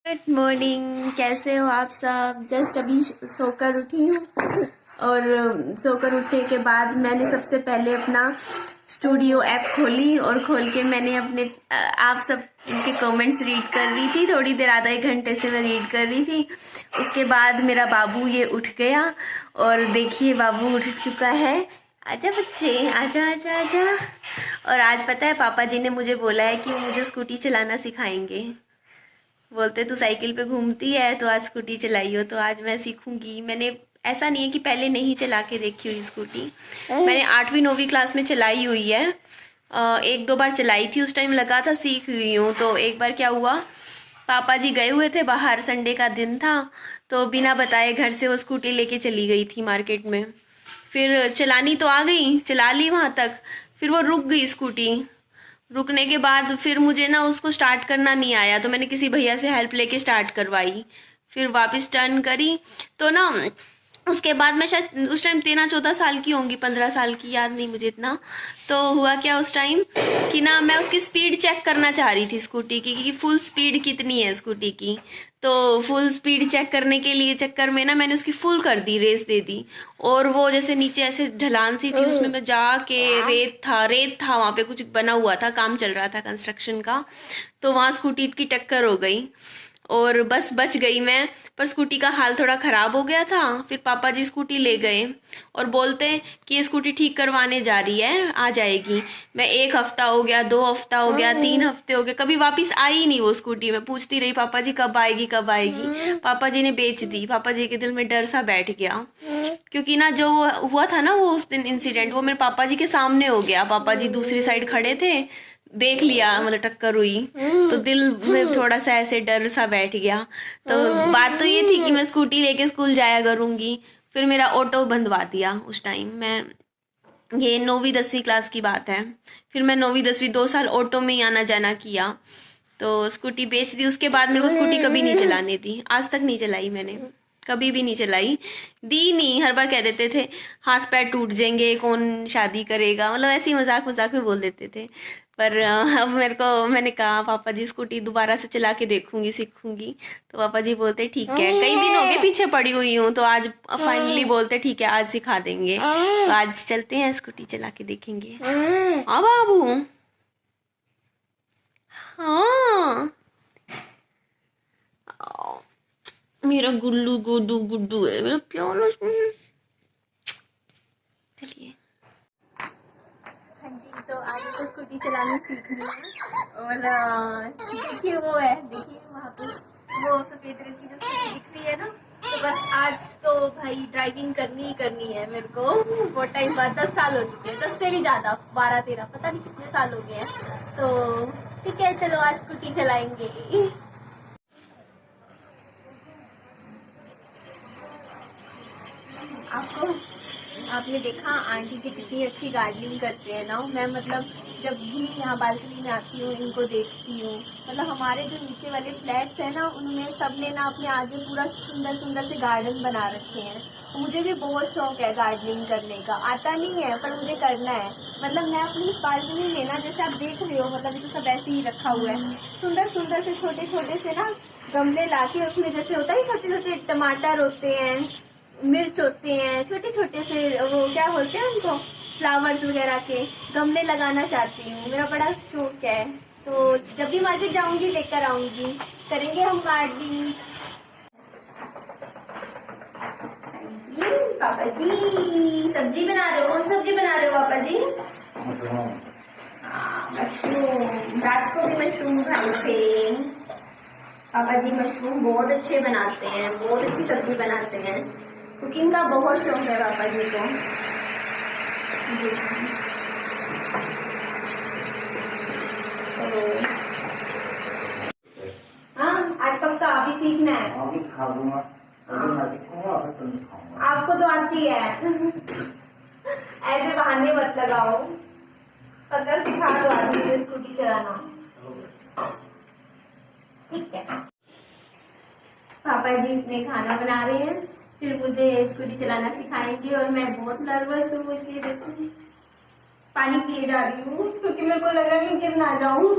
Good morning, कैसे हो आप सब। जस्ट अभी सोकर उठी हूँ और सोकर उठने के बाद मैंने सबसे पहले अपना स्टूडियो ऐप खोली और खोल के मैंने अपने आप सब के कमेंट्स रीड कर रही थी। थोड़ी देर, आधा एक घंटे से मैं रीड कर रही थी। उसके बाद मेरा बाबू ये उठ गया और देखिए बाबू उठ चुका है। आजा बच्चे, आजा आजा आजा। और आज पता है पापा जी ने मुझे बोला है कि मुझे स्कूटी चलाना सिखाएंगे। बोलते तू साइकिल पे घूमती है तो आज स्कूटी चलाई हो, तो आज मैं सीखूंगी। मैंने ऐसा नहीं है कि पहले नहीं चला के देखी हुई स्कूटी, मैंने 8वीं 9वीं क्लास में चलाई हुई है। एक दो बार चलाई थी, उस टाइम लगा था सीख गई हूँ। तो एक बार क्या हुआ, पापा जी गए हुए थे बाहर, संडे का दिन था, तो बिना बताए घर से वो स्कूटी लेके चली गई थी मार्केट में। फिर चलानी तो आ गई, चला ली वहाँ तक, फिर वो रुक गई स्कूटी। रुकने के बाद फिर मुझे ना उसको स्टार्ट करना नहीं आया, तो मैंने किसी भैया से हेल्प लेके स्टार्ट करवाई। फिर वापस टर्न करी तो ना, उसके बाद मैं शायद उस टाइम 13-14 साल की होंगी, 15 साल की, याद नहीं मुझे इतना। तो हुआ क्या उस टाइम कि ना मैं उसकी स्पीड चेक करना चाह रही थी स्कूटी की, कि फुल स्पीड कितनी है स्कूटी की। तो फुल स्पीड चेक करने के लिए चक्कर में ना मैंने उसकी फुल कर दी, रेस दे दी। और वो जैसे नीचे ऐसे ढलान सी थी, उसमें मैं जाके, रेत था वहाँ पे, कुछ बना हुआ था, काम चल रहा था कंस्ट्रक्शन का, तो वहाँ स्कूटी की टक्कर हो गई और बस बच गई मैं। पर स्कूटी का हाल थोड़ा ख़राब हो गया था। फिर पापा जी स्कूटी ले गए और बोलते कि ये स्कूटी ठीक करवाने जा रही है, आ जाएगी। मैं 1 हफ्ता हो गया, 2 हफ्ता हो गया, 3 हफ्ते हो गए, कभी वापस आई नहीं वो स्कूटी। मैं पूछती रही पापा जी कब आएगी कब आएगी। पापा जी ने बेच दी। पापा जी के दिल में डर सा बैठ गया, क्योंकि ना जो हुआ था ना वो उस दिन इंसिडेंट, वो मेरे पापा जी के सामने हो गया। पापा जी दूसरी साइड खड़े थे, देख लिया, मतलब टक्कर हुई, तो दिल में थोड़ा सा ऐसे डर सा बैठ गया। तो बात तो ये थी कि मैं स्कूटी लेके स्कूल जाया करूंगी। फिर मेरा ऑटो बंधवा दिया उस टाइम। मैं, ये 9वीं 10वीं क्लास की बात है। फिर मैं 9वीं 10वीं 2 साल ऑटो में ही आना जाना किया, तो स्कूटी बेच दी। उसके बाद मेरे को स्कूटी कभी नहीं चलाने दी, आज तक नहीं चलाई मैंने, कभी भी नहीं चलाई दी। नहीं, हर बार कह देते थे हाथ पैर टूट जाएंगे, कौन शादी करेगा, मतलब ऐसे ही मजाक मजाक में बोल देते थे। पर अब मैंने कहा पापा जी स्कूटी दोबारा से चला के देखूंगी, सीखूंगी। तो पापा जी बोलते ठीक है, कई दिन हो गए पीछे पड़ी हुई हूँ, तो आज फाइनली बोलते ठीक है आज सिखा देंगे। तो आज चलते हैं, स्कूटी चला के देखेंगे। हाँ बाबू, हाँ मेरा गुल्लू गुड्डू गुड्डू है, मेरा प्यारा। चलिए। हाँ जी, तो आज तो स्कूटी चलानी सीखनी है। और देखिए वो है, देखिए वहाँ पे वो सफेद रंग की जो स्कूटी दिख रही है ना, तो बस आज तो भाई ड्राइविंग करनी ही करनी है मेरे को। बहुत टाइम बाद, 10 साल हो चुके हैं, 10 से भी ज्यादा, 12-13, पता नहीं कितने साल हो गए हैं। तो ठीक है, चलो आज स्कूटी चलाएंगे। आपको, आपने देखा आंटी की कितनी अच्छी गार्डनिंग करते हैं ना। मैं मतलब जब भी यहाँ बालकनी में आती हूँ इनको देखती हूँ। मतलब हमारे जो नीचे वाले फ्लैट्स हैं ना, उनमें सबने ना अपने आगे पूरा सुंदर सुंदर से गार्डन बना रखे हैं। तो मुझे भी बहुत शौक है गार्डनिंग करने का, आता नहीं है पर मुझे करना है। मतलब मैं अपनी बालकनी में ना, जैसे आप देख रहे हो, मतलब ये तो सब ऐसे ही रखा हुआ है, सुंदर सुंदर से छोटे छोटे से ना गमले लाके, उसमें जैसे होता है छोटे छोटे टमाटर होते हैं, मिर्च होते हैं, छोटे छोटे से, वो क्या बोलते हैं उनको, फ्लावर्स वगैरह के गमले लगाना चाहती हूँ। मेरा बड़ा शौक है। तो जब भी मार्केट जाऊंगी लेकर आऊंगी, करेंगे हम गार्डनिंग। जी पापा जी सब्जी बना रहे हो, कौन सब्जी बना रहे हो पापा जी? मशरूम। रात को भी मशरूम खाए थे पापा जी। मशरूम बहुत अच्छे बनाते हैं, बहुत अच्छी सब्जी बनाते हैं। कुकिंग का बहुत शौक है पापा जी को। हाँ, आज पक्का आप ही सीखना है। आपको तो आती है। ऐसे बहाने मत लगाओ, पक्का सिखा दो आज मुझे स्कूटी चलाना, ठीक है। पापा जी अपने खाना बना रहे हैं, फिर मुझे स्कूटी चलाना सिखाएंगे। और मैं बहुत नर्वस हूँ, इसलिए देखो पानी पिए जा रही हूँ, क्योंकि मेरे को लग रहा है मैं गिर ना जाऊँ।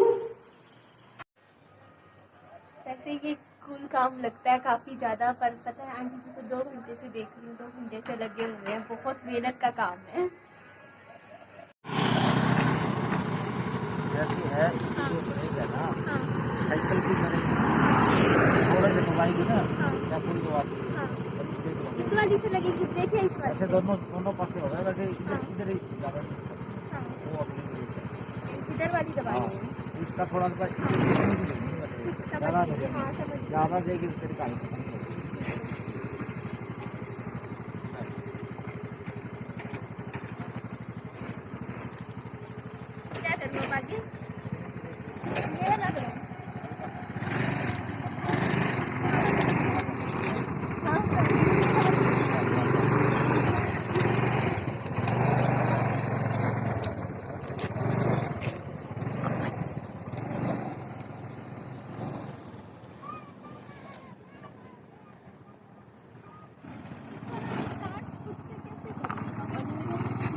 वैसे ये कूल काम लगता है काफ़ी ज़्यादा, पर पता है आंटी जी को 2 घंटे से देख रही हूँ, 2 घंटे से लगे हुए हैं, बहुत मेहनत का काम है। जैसी है हाँ जो बनेगा ना, हाँ साइकिल भी बनेगी, थोड़ा सा दबाएगी ना हाँ या कोई दबा दी हाँ। इस वाली से लगेगी ब्रेक या इस वाली ऐसे से? दोनों दोनों पासे होगा, वैसे हाँ इधर ही ज़्यादा नहीं होगा। हाँ, वो अपनी इधर वाली हाँ, दबानी है। इसका थोड़ा सा ज़्यादा समझ गई, हाँ समझ गई। ज़्यादा देगी तो तेरे का क्या करूँ अब आगे? ये वाला करूँ? हाँ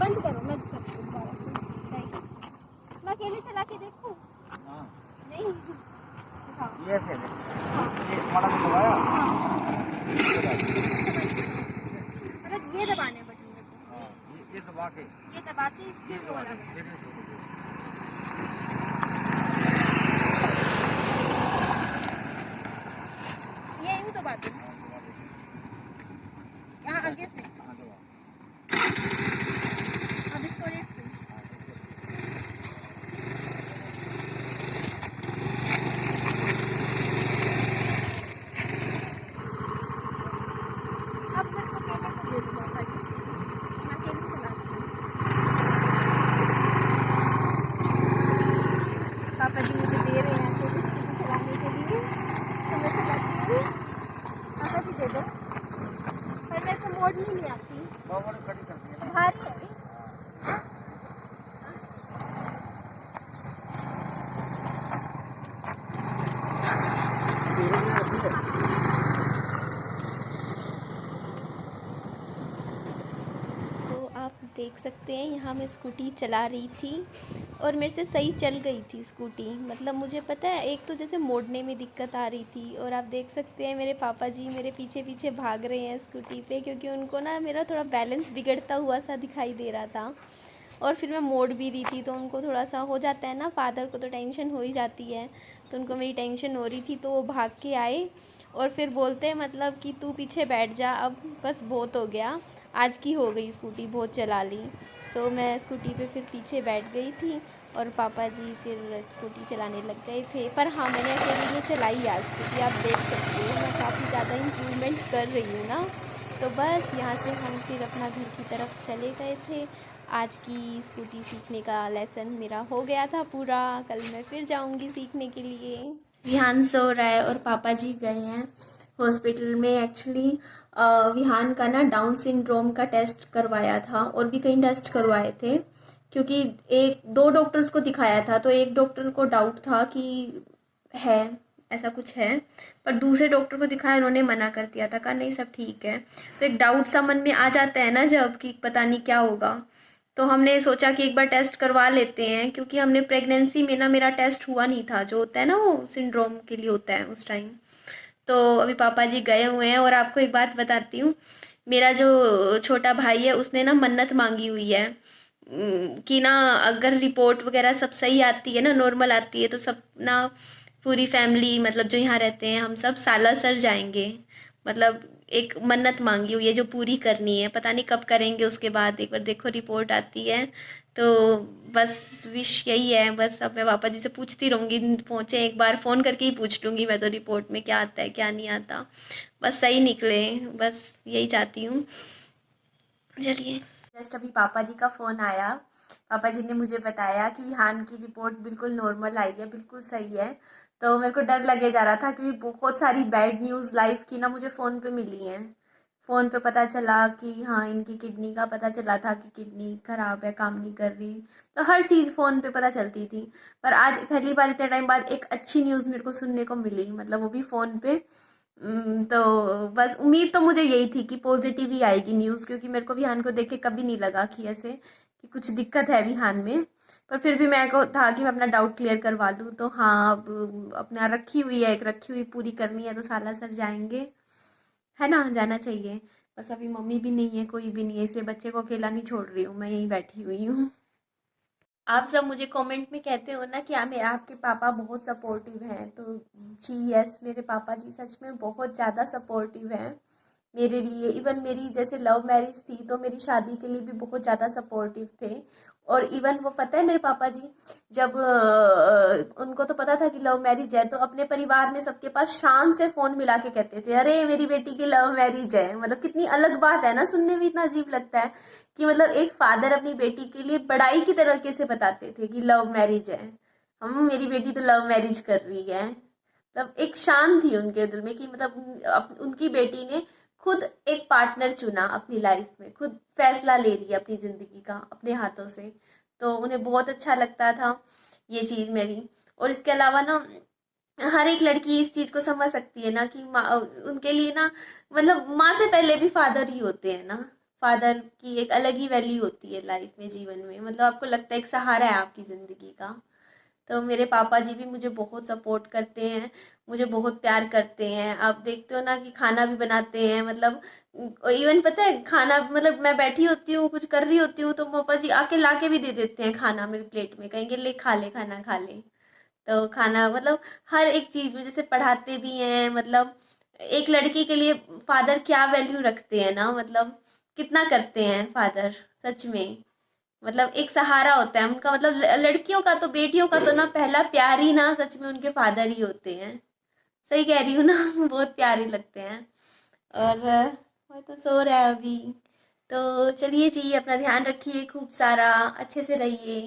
बंद करो, मैं करती हूँ दोबारा से। मैं अकेले चला के देखूँ? हाँ, नहीं हाँ ये ऐसे है, हाँ ये थोड़ा सा दबाया, हाँ, ये मतलब ये दबाने बटन को। हाँ, ये दबा के ये दबा के ये फिर वो दबा वाला के बटन। ये यूँ दबा दूँ? यहाँ आगे से? अब इसको रेस दूँ? अब मैं इसको अकेले को दे दूँ पापा जी, मैं अकेले चलाती हूँ। पापा जी मुझे दे रहे हैं अकेले स्कूटी चलाने के लिए, तो मैं चलाती हूँ। पापा जी दे दो, पर मेरे को मोड़नी नहीं आती, खड़ी कर दिया ना। भारी है। तो आप देख सकते हैं यहाँ मैं स्कूटी चला रही थी और मेरे से सही चल गई थी स्कूटी। मतलब मुझे पता है एक तो जैसे मोड़ने में दिक्कत आ रही थी, और आप देख सकते हैं मेरे पापा जी मेरे पीछे पीछे भाग रहे हैं स्कूटी पे, क्योंकि उनको ना मेरा थोड़ा बैलेंस बिगड़ता हुआ सा दिखाई दे रहा था। और फिर मैं मोड़ भी रही थी, तो उनको थोड़ा सा हो जाता है ना, फादर को तो टेंशन हो ही जाती है, तो उनको मेरी टेंशन हो रही थी, तो वो भाग के आए और फिर बोलते हैं मतलब कि तू पीछे बैठ जा, अब बस बहुत हो गया, आज की हो गई स्कूटी, बहुत चला ली। तो मैं स्कूटी पे फिर पीछे बैठ गई थी और पापा जी फिर स्कूटी चलाने लग गए थे। पर हाँ, मैंने अकेले जो चलाई आज स्कूटी, आप देख सकते हो मैं काफ़ी ज़्यादा इम्प्रूवमेंट कर रही हूँ ना। तो बस यहाँ से हम फिर अपना घर की तरफ चले गए थे। आज की स्कूटी सीखने का लेसन मेरा हो गया था पूरा, कल मैं फिर जाऊँगी सीखने के लिए। विहान सो रहा है और पापा जी गए हैं हॉस्पिटल में। एक्चुअली विहान का ना डाउन सिंड्रोम का टेस्ट करवाया था, और भी कई टेस्ट करवाए थे, क्योंकि 1-2 डॉक्टर्स को दिखाया था, तो एक डॉक्टर को डाउट था कि है ऐसा कुछ है, पर दूसरे डॉक्टर को दिखाया, उन्होंने मना कर दिया था, कहा नहीं सब ठीक है। तो एक डाउट सा मन में आ जाता है ना जब, कि पता नहीं क्या होगा, तो हमने सोचा कि एक बार टेस्ट करवा लेते हैं, क्योंकि हमने प्रेगनेंसी में ना मेरा टेस्ट हुआ नहीं था, जो होता है ना वो सिंड्रोम के लिए होता है उस टाइम। तो अभी पापा जी गए हुए हैं, और आपको एक बात बताती हूँ, मेरा जो छोटा भाई है उसने ना मन्नत मांगी हुई है कि ना अगर रिपोर्ट वगैरह सब सही आती है ना, नॉर्मल आती है, तो सब ना पूरी फैमिली, मतलब जो यहाँ रहते हैं हम सब सालासर जाएंगे। मतलब एक मन्नत मांगी हुई है जो पूरी करनी है, पता नहीं कब करेंगे, उसके बाद एक बार देखो रिपोर्ट आती है तो बस विश यही है। बस अब मैं पापा जी से पूछती रहूँगी, पहुँचे एक बार फ़ोन करके ही पूछ लूँगी मैं तो, रिपोर्ट में क्या आता है क्या नहीं आता, बस सही निकले, बस यही चाहती हूँ। चलिए, जस्ट अभी पापा जी का फ़ोन आया, पापा जी ने मुझे बताया कि विहान की रिपोर्ट बिल्कुल नॉर्मल आई है, बिल्कुल सही है। तो मेरे को डर लगे जा रहा था, क्योंकि बहुत सारी बैड न्यूज़ लाइफ की ना मुझे फ़ोन पे मिली हैं। फ़ोन पे पता चला कि हाँ इनकी किडनी का पता चला था कि किडनी ख़राब है, काम नहीं कर रही, तो हर चीज़ फ़ोन पे पता चलती थी। पर आज पहली बार इतने टाइम बाद एक अच्छी न्यूज़ मेरे को सुनने को मिली, मतलब वो भी फ़ोन पे। तो बस उम्मीद तो मुझे यही थी कि पॉजिटिव ही आएगी न्यूज़, क्योंकि मेरे को विहान को देख के कभी नहीं लगा कि ऐसे कि कुछ दिक्कत है विहान में। पर फिर भी मेरे को था कि मैं अपना डाउट क्लियर करवा लूँ। तो हाँ, अब अपना रखी हुई है, एक रखी हुई पूरी करनी है, तो साला सर जाएंगे, है ना, जाना चाहिए। बस अभी मम्मी भी नहीं है, कोई भी नहीं है, इसलिए बच्चे को अकेला नहीं छोड़ रही हूँ, मैं यहीं बैठी हुई हूँ। आप सब मुझे कमेंट में कहते हो ना कि मेरे आपके पापा बहुत सपोर्टिव हैं, तो जी यस, मेरे पापा जी सच में बहुत ज़्यादा सपोर्टिव हैं मेरे लिए। इवन मेरी जैसे लव मैरिज थी तो मेरी शादी के लिए भी बहुत ज़्यादा सपोर्टिव थे। और इवन वो पता है मेरे पापा जी, जब उनको तो पता था कि लव मैरिज है, तो अपने परिवार में सबके पास शान से फ़ोन मिला के कहते थे, अरे मेरी बेटी की लव मैरिज है। मतलब कितनी अलग बात है ना, सुनने में इतना अजीब लगता है कि मतलब एक फादर अपनी बेटी के लिए बड़ाई की तरीके से बताते थे कि लव मैरिज है, हम मेरी बेटी तो लव मैरिज कर रही है। मतलब एक शान थी उनके दिल में कि मतलब उनकी बेटी ने खुद एक पार्टनर चुना अपनी लाइफ में, खुद फैसला ले लिया अपनी ज़िंदगी का अपने हाथों से। तो उन्हें बहुत अच्छा लगता था ये चीज़ मेरी। और इसके अलावा ना, हर एक लड़की इस चीज़ को समझ सकती है ना कि माँ उनके लिए ना, मतलब माँ से पहले भी फादर ही होते हैं ना। फादर की एक अलग ही वैल्यू होती है लाइफ में, जीवन में, मतलब आपको लगता है एक सहारा है आपकी ज़िंदगी का। तो मेरे पापा जी भी मुझे बहुत सपोर्ट करते हैं, मुझे बहुत प्यार करते हैं। आप देखते हो ना कि खाना भी बनाते हैं, मतलब इवन पता है खाना, मतलब मैं बैठी होती हूँ कुछ कर रही होती हूँ तो पापा जी आके ला के भी दे देते हैं खाना मेरी प्लेट में, कहेंगे ले खा ले, खाना खा ले। तो खाना मतलब हर एक चीज़ में, जैसे पढ़ाते भी हैं, मतलब एक लड़की के लिए फादर क्या वैल्यू रखते हैं ना, मतलब कितना करते हैं फादर, सच में। मतलब एक सहारा होता है उनका, मतलब लड़कियों का तो, बेटियों का तो ना पहला प्यार ही ना सच में उनके फादर ही होते हैं। सही कह रही हूँ ना बहुत प्यारे लगते हैं। और वो तो सो रहा है अभी। तो चलिए जी, अपना ध्यान रखिए खूब सारा, अच्छे से रहिए।